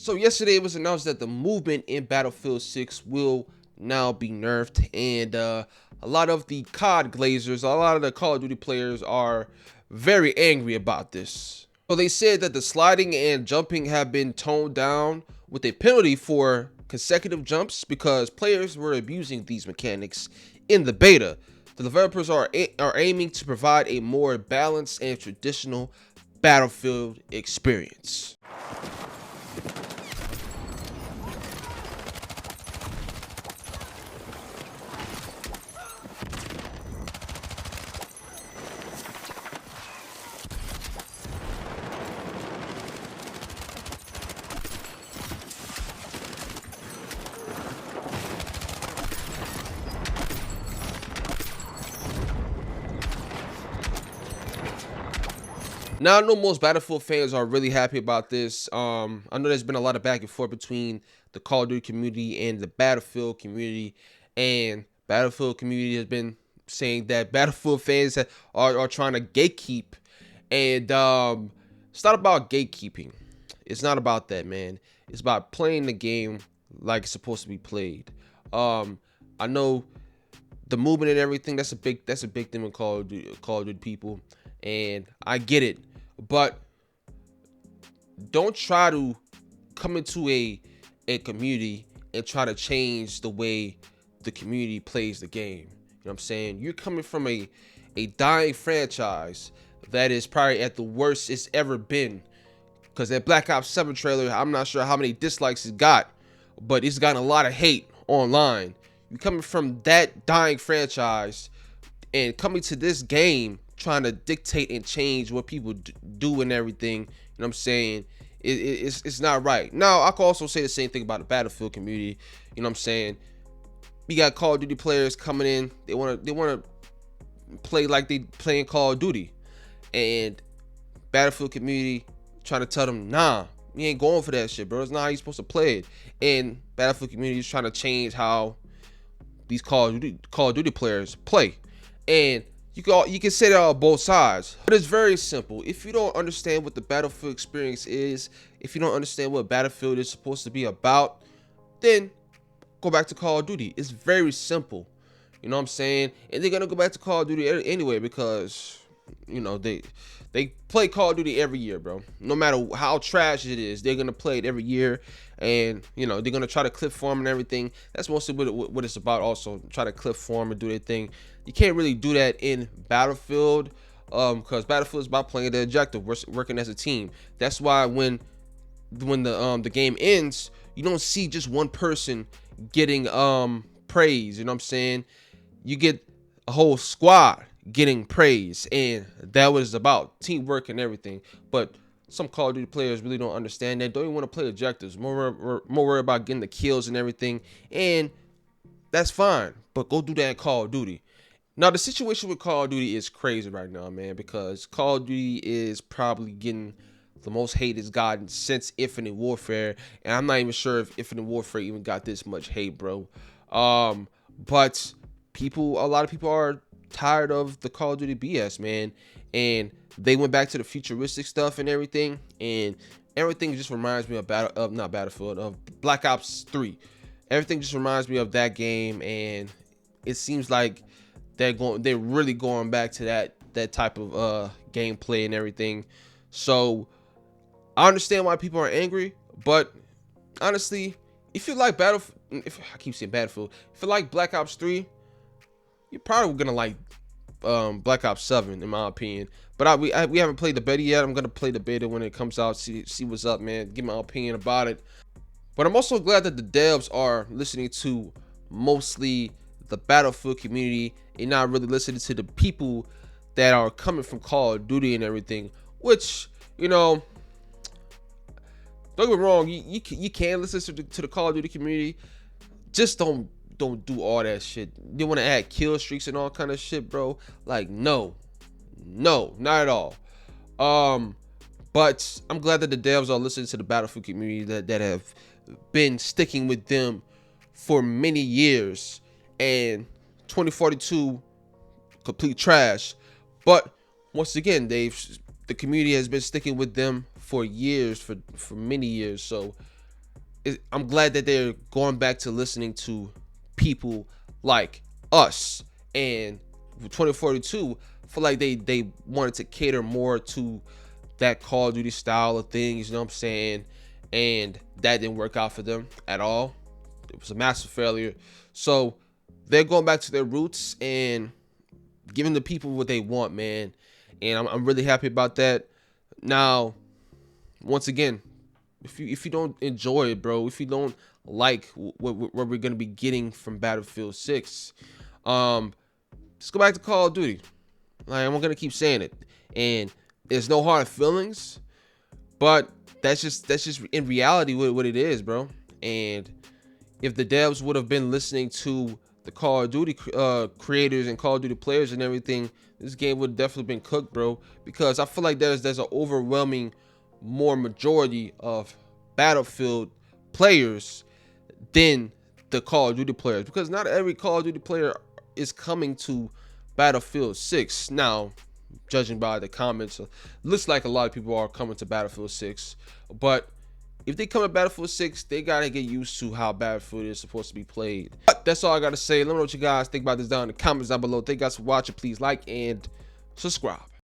So yesterday it was announced that the movement in Battlefield 6 will now be nerfed, and a lot of the COD glazers, a lot of the Call of Duty players are very angry about this. So they said that the sliding and jumping have been toned down with a penalty for consecutive jumps because players were abusing these mechanics in the beta. The developers are aiming to provide a more balanced and traditional Battlefield experience. Now I know most Battlefield fans are really happy about this. I know there's been a lot of back and forth between the Call of Duty community and the Battlefield community, and Battlefield community has been saying that Battlefield fans are trying to gatekeep, and it's not about gatekeeping. It's not about that, man. It's about playing the game like it's supposed to be played. I know the movement and everything. That's a big thing with Call of Duty people, and I get it. But don't try to come into a community and try to change the way the community plays the game. You know what I'm saying? You're coming from a dying franchise that is probably at the worst it's ever been. Because that Black Ops 7 trailer, I'm not sure how many dislikes it got, but it's gotten a lot of hate online. You're coming from that dying franchise and coming to this game trying to dictate and change what people do and everything. You know what I'm saying? It's not right. Now, I can also say the same thing about the Battlefield community. You know what I'm saying? We got Call of Duty players coming in. They want to play like they playing Call of Duty, and Battlefield community trying to tell them, nah, you ain't going for that shit, bro. It's not how you supposed to play it. And Battlefield community is trying to change how these Call of Duty players play. And you can say that on both sides, but it's very simple. If you don't understand what the Battlefield experience is, if you don't understand what Battlefield is supposed to be about, then go back to Call of Duty. It's very simple. You know what I'm saying? And they're gonna go back to Call of Duty anyway because they play Call of Duty every year, bro. No matter how trash it is, they're gonna play it every year, and they're gonna try to clip form and everything. That's mostly what it's about. Also, try to clip form and do their thing. You can't really do that in Battlefield, because Battlefield is about playing the objective, working as a team. That's why when the game ends, you don't see just one person getting praise. You know what I'm saying? You get a whole squad getting praise, and that was about teamwork and everything. But some Call of Duty players really don't understand that. Don't even want to play objectives. More worried about getting the kills and everything, and that's fine. But go do that in Call of Duty. Now the situation with Call of Duty is crazy right now, man, because Call of Duty is probably getting the most hate it's gotten since Infinite Warfare, and I'm not even sure if Infinite Warfare even got this much hate, bro. But a lot of people are tired of the Call of Duty BS, man, and they went back to the futuristic stuff and everything, and everything just reminds me of Black Ops 3. Everything just reminds me of that game, and it seems like they're really going back to that type of gameplay and everything. So I understand why people are angry, but honestly, if you like if you like Black Ops 3, you're probably gonna like Black Ops 7, in my opinion. But we haven't played the beta yet. I'm gonna play the beta when it comes out, see what's up, man. Give my opinion about it. But I'm also glad that the devs are listening to mostly the Battlefield community and not really listening to the people that are coming from Call of Duty and everything. Which, don't get me wrong, you can listen to the Call of Duty community. Just don't do all that shit. They want to add kill streaks and all kind of shit, bro. Like, no, not at all. But I'm glad that the devs are listening to the Battlefield community that have been sticking with them for many years. And 2042, complete trash. But once again, the community has been sticking with them for years, for many years. So I'm glad that they're going back to listening to people like us. And 2042, I feel like they wanted to cater more to that Call of Duty style of things, you know what I'm saying? And that didn't work out for them at all. It was a massive failure. So they're going back to their roots and giving the people what they want, man. And I'm really happy about that. Now, once again, if you don't enjoy it, bro, if you don't like what we're gonna be getting from Battlefield 6, just go back to Call of Duty. Like, I'm gonna keep saying it, and there's no hard feelings, but that's just in reality what it is, bro. And if the devs would have been listening to the Call of Duty creators and Call of Duty players and everything, this game would definitely been cooked, bro. Because I feel like there's an overwhelming more majority of Battlefield players than the Call of Duty players, because not every Call of Duty player is coming to Battlefield 6. Now, judging by the comments, looks like a lot of people are coming to Battlefield 6, but if they come to Battlefield 6, they gotta get used to how Battlefield is supposed to be played. But that's all I gotta say. Let me know what you guys think about this down in the comments down below. Thank you guys for watching. Please like and subscribe.